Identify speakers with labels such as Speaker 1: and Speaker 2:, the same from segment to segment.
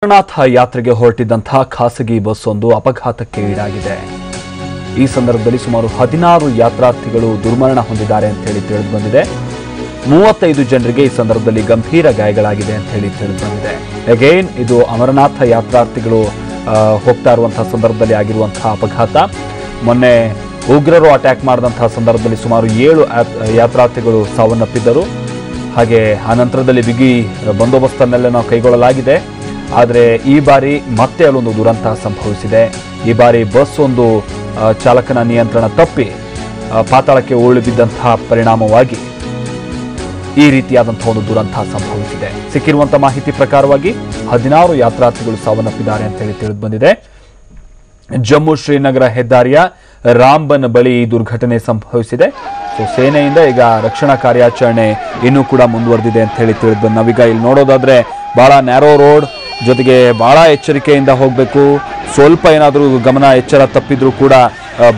Speaker 1: ಅಮರನಾಥ ಯಾತ್ರೆಗೆ ಹೊರಟಿದ್ದಂತಹ ಖಾಸಗಿ ಬಸ್ ಒಂದು ಅಪಘಾತಕ್ಕೆ ಈಡಾಗಿದೆ. ಈ ಸಂದರ್ಭದಲ್ಲಿ ಸುಮಾರು 16 ಯಾತ್ರಾರ್ಥಿಗಳು ದುರ್ಮರಣ ಹೊಂದಿದ್ದಾರೆ ಅಂತ ಹೇಳಿ ತಿಳಿದು ಬಂದಿದೆ. 35 ಜನರಿಗೆ ಈ ಸಂದರ್ಭದಲ್ಲಿ ಗಂಭೀರ ಗಾಯಗಳಾಗಿದೆ ಅಂತ ಹೇಳಿ ತಿಳಿದು ಬಂದಿದೆ. ಅಗೈನ್ ಇದು ಅಮರನಾಥ ಯಾತ್ರಾರ್ಥಿಗಳು ಹೋಗ್ತಾ ಇರುವಂತಹ ಸಂದರ್ಭದಲ್ಲಿ ಆಗಿರುವಂತಹ ಅಪಘಾತ. ಮೊನ್ನೆ ಉಗ್ರರು ಅಟ್ಯಾಕ್ ಮಾಡಿದಂತಹ ಸಂದರ್ಭದಲ್ಲಿ ಸುಮಾರು 7 ಯಾತ್ರಾರ್ಥಿಗಳು ಸಾವನ್ನಪ್ಪಿದ್ದರು. ಹಾಗೆ ಆ ನಂತರದಲ್ಲಿ ಬಿಗಿ ಬಂದೋಬಸ್ತನ್ನೆಲ್ಲ ನಾವು ಕೈಗೊಳ್ಳಲಾಗಿದೆ. ಆದರೆ ಈ ಬಾರಿ ಮತ್ತೆ ಅಲ್ಲೊಂದು ದುರಂತ ಸಂಭವಿಸಿದೆ. ಈ ಬಾರಿ ಬಸ್ ಒಂದು ಚಾಲಕನ ನಿಯಂತ್ರಣ ತಪ್ಪಿ ಪಾತಾಳಕ್ಕೆ ಉರುಳಿ ಬಿದ್ದಂತಹ ಪರಿಣಾಮವಾಗಿ ಈ ರೀತಿಯಾದಂತಹ ಒಂದು ದುರಂತ ಸಂಭವಿಸಿದೆ. ಸಿಕ್ಕಿರುವಂತಹ ಮಾಹಿತಿ ಪ್ರಕಾರವಾಗಿ 16 ಯಾತ್ರಾರ್ಥಿಗಳು ಸಾವನ್ನಪ್ಪಿದ್ದಾರೆ ಅಂತ ಹೇಳಿ ತಿಳಿದು ಬಂದಿದೆ. ಜಮ್ಮು ಶ್ರೀನಗರ ಹೆದ್ದಾರಿಯ ರಾಂಬನ್ ಬಳಿ ಈ ದುರ್ಘಟನೆ ಸಂಭವಿಸಿದೆ. ಸೊ ಸೇನೆಯಿಂದ ಈಗ ರಕ್ಷಣಾ ಕಾರ್ಯಾಚರಣೆ ಇನ್ನೂ ಕೂಡ ಮುಂದುವರೆದಿದೆ ಅಂತ ಹೇಳಿ ತಿಳಿದು ಬಂದು ನಾವೀಗ ಇಲ್ಲಿ ನೋಡೋದಾದ್ರೆ ಬಹಳ ನ್ಯಾರೋ ರೋಡ್, ಜೊತೆಗೆ ಬಹಳ ಎಚ್ಚರಿಕೆಯಿಂದ ಹೋಗಬೇಕು. ಸ್ವಲ್ಪ ಏನಾದರೂ ಗಮನ ಎಚ್ಚರ ತಪ್ಪಿದ್ರೂ ಕೂಡ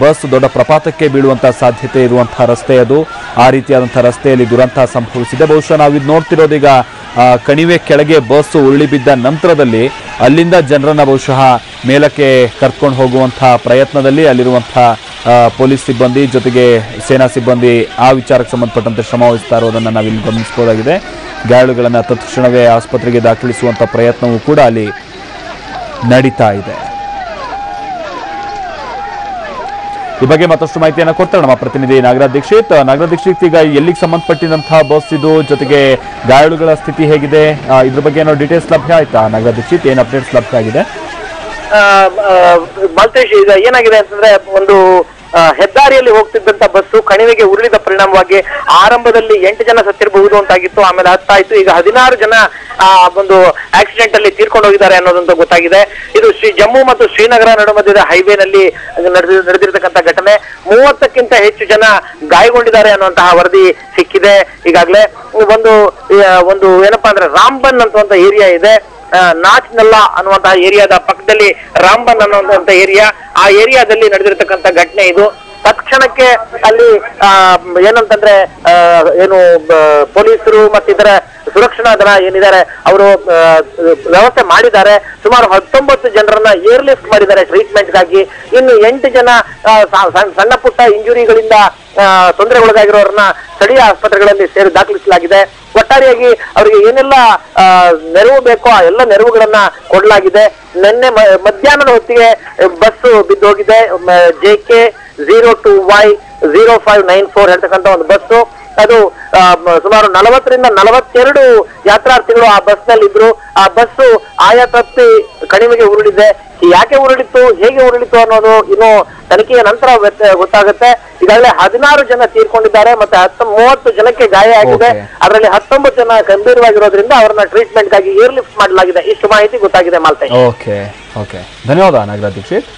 Speaker 1: ಬಸ್ ದೊಡ್ಡ ಪ್ರಪಾತಕ್ಕೆ ಬೀಳುವಂತಹ ಸಾಧ್ಯತೆ ಇರುವಂತಹ ರಸ್ತೆ ಅದು. ಆ ರೀತಿಯಾದಂತಹ ರಸ್ತೆಯಲ್ಲಿ ದುರಂತ ಸಂಭವಿಸಿದೆ. ಬಹುಶಃ ನಾವಿದು ನೋಡ್ತಿರೋದೀಗ ಕಣಿವೆ ಕೆಳಗೆ ಬಸ್ ಉರುಳಿ ಬಿದ್ದ ನಂತರದಲ್ಲಿ ಅಲ್ಲಿಂದ ಜನರನ್ನ ಬಹುಶಃ ಮೇಲಕ್ಕೆ ಕರ್ಕೊಂಡು ಹೋಗುವಂತಹ ಪ್ರಯತ್ನದಲ್ಲಿ ಅಲ್ಲಿರುವಂತಹ ಪೊಲೀಸ್ ಸಿಬ್ಬಂದಿ ಜೊತೆಗೆ ಸೇನಾ ಸಿಬ್ಬಂದಿ ಆ ವಿಚಾರಕ್ಕೆ ಸಂಬಂಧಪಟ್ಟಂತೆ ಶ್ರಮ ವಹಿಸ್ತಾ ಇರೋದನ್ನು ನಾವಿಲ್ಲಿ ಗಮನಿಸಬಹುದಾಗಿದೆ. ಗಾಯಾಳುಗಳನ್ನು ತಕ್ಷಣವೇ ಆಸ್ಪತ್ರೆಗೆ ದಾಖಲಿಸುವಂತ ಪ್ರಯತ್ನವೂ ಕೂಡ ಅಲ್ಲಿ ನಡೀತಾ ಇದೆ. ಈ ಬಗ್ಗೆ ಮತ್ತಷ್ಟು ಮಾಹಿತಿಯನ್ನು ಕೊಡ್ತಾರೆ ನಮ್ಮ ಪ್ರತಿನಿಧಿ ನಾಗರಾಜ್ ದೀಕ್ಷಿತ್. ನಾಗರಾಜ್ ದೀಕ್ಷಿತ್, ಈಗ ಎಲ್ಲಿಗೆ ಸಂಬಂಧಪಟ್ಟಿದಂತಹ ಬಸ್ ಇದು, ಜೊತೆಗೆ ಗಾಯಾಳುಗಳ ಸ್ಥಿತಿ ಹೇಗಿದೆ, ಇದ್ರ ಬಗ್ಗೆ ಏನೋ ಡೀಟೇಲ್ಸ್ ಲಭ್ಯ ಆಯ್ತಾ? ನಾಗರಾಜ್ ದೀಕ್ಷಿತ್, ಏನು ಅಪ್ಡೇಟ್ಸ್ ಲಭ್ಯ ಆಗಿದೆ?
Speaker 2: ಮಾಲ್ತೇಶ್, ಈಗ ಏನಾಗಿದೆ ಅಂತಂದ್ರೆ ಒಂದು ಹೆದ್ದಾರಿಯಲ್ಲಿ ಹೋಗ್ತಿದ್ದಂತ ಬಸ್ಸು ಕಣಿವೆಗೆ ಉರುಳಿದ ಪರಿಣಾಮವಾಗಿ ಆರಂಭದಲ್ಲಿ 8 ಜನ ಸತ್ತಿರಬಹುದು ಅಂತಾಗಿತ್ತು. ಆಮೇಲೆ 10 ಆಯ್ತು. ಈಗ 16 ಜನ ಒಂದು ಆಕ್ಸಿಡೆಂಟ್ ಅಲ್ಲಿ ತೀರ್ಕೊಂಡು ಹೋಗಿದ್ದಾರೆ ಅನ್ನೋದಂತ ಗೊತ್ತಾಗಿದೆ. ಇದು ಜಮ್ಮು ಮತ್ತು ಶ್ರೀನಗರ ನಡುಮಧ್ಯದ ಹೈವೇನಲ್ಲಿ ನಡೆದಿರತಕ್ಕಂತ ಘಟನೆ. 30ಕ್ಕಿಂತ ಹೆಚ್ಚು ಜನ ಗಾಯಗೊಂಡಿದ್ದಾರೆ ಅನ್ನುವಂತಹ ವರದಿ ಸಿಕ್ಕಿದೆ. ಈಗಾಗಲೇ ಒಂದು ಏನಪ್ಪಾ ಅಂದ್ರೆ ರಾಂಬನ್ ಅಂತ ಏರಿಯಾ ಇದೆ. ನಾಚ್ನಲ್ಲ ಅನ್ನುವಂತಹ ಏರಿಯಾದ ಪಕ್ಕದಲ್ಲಿ ರಾಂಬನ್ ಅನ್ನುವಂತ ಏರಿಯಾ, ಆ ಏರಿಯಾದಲ್ಲಿ ನಡೆದಿರತಕ್ಕಂತ ಘಟನೆ ಇದು. ತಕ್ಷಣಕ್ಕೆ ಅಲ್ಲಿ ಏನಂತಂದ್ರೆ ಏನು ಪೊಲೀಸರು ಮತ್ತಿತರ ಸುರಕ್ಷಣಾ ದಳ ಏನಿದ್ದಾರೆ ಅವರು ವ್ಯವಸ್ಥೆ ಮಾಡಿದ್ದಾರೆ. ಸುಮಾರು 19 ಜನರನ್ನ ಏರ್ ಲಿಫ್ಟ್ ಮಾಡಿದ್ದಾರೆ ಟ್ರೀಟ್ಮೆಂಟ್ಗಾಗಿ. ಇನ್ನು 8 ಜನ ಸಣ್ಣ ಪುಟ್ಟ ಇಂಜುರಿಗಳಿಂದ ತೊಂದರೆಗೊಳಗಾಗಿರೋರನ್ನ ಸ್ಥಳೀಯ ಆಸ್ಪತ್ರೆಗಳಲ್ಲಿ ದಾಖಲಿಸಲಾಗಿದೆ. ಒಟ್ಟಾರೆಯಾಗಿ ಅವರಿಗೆ ಏನೆಲ್ಲ ನೆರವು ಬೇಕೋ ಆ ಎಲ್ಲ ನೆರವುಗಳನ್ನ ಕೊಡಲಾಗಿದೆ. ನಿನ್ನೆ ಮಧ್ಯಾಹ್ನದ ಹೊತ್ತಿಗೆ ಬಸ್ ಬಿದ್ದೋಗಿದೆ. JK02Y 0594 ಹೇಳ್ತಕ್ಕಂಥ ಒಂದು ಬಸ್ಸು. ಅದು ಸುಮಾರು 40ರಿಂದ 42 ಯಾತ್ರಾರ್ಥಿಗಳು ಆ ಬಸ್ ನಲ್ಲಿ ಇದ್ರು. ಆ ಬಸ್ಸು ಆಯಾ ತಪ್ಪಿ ಕಣಿವೆಗೆ ಉರುಳಿದೆ. ಯಾಕೆ ಉರುಳಿತು, ಹೇಗೆ ಉರುಳಿತು ಅನ್ನೋದು ಇನ್ನು ತನಿಖೆಯ ನಂತರ ಗೊತ್ತಾಗುತ್ತೆ. ಈಗಾಗಲೇ 16 ಜನ ತೀರ್ಕೊಂಡಿದ್ದಾರೆ, ಮತ್ತೆ 30 ಜನಕ್ಕೆ ಗಾಯ ಆಗಿದೆ. ಅದರಲ್ಲಿ 19 ಜನ ಗಂಭೀರವಾಗಿರೋದ್ರಿಂದ ಅವರನ್ನ ಟ್ರೀಟ್ಮೆಂಟ್ ಗಾಗಿ ಏರ್ ಲಿಫ್ಟ್ ಮಾಡಲಾಗಿದೆ. ಇಷ್ಟು ಮಾಹಿತಿ ಗೊತ್ತಾಗಿದೆ ಮಾಲ್ತೇಶ್.
Speaker 1: ಓಕೆ, ಧನ್ಯವಾದ ನಾಗರಾಜ್ ದೀಕ್ಷಿತ್.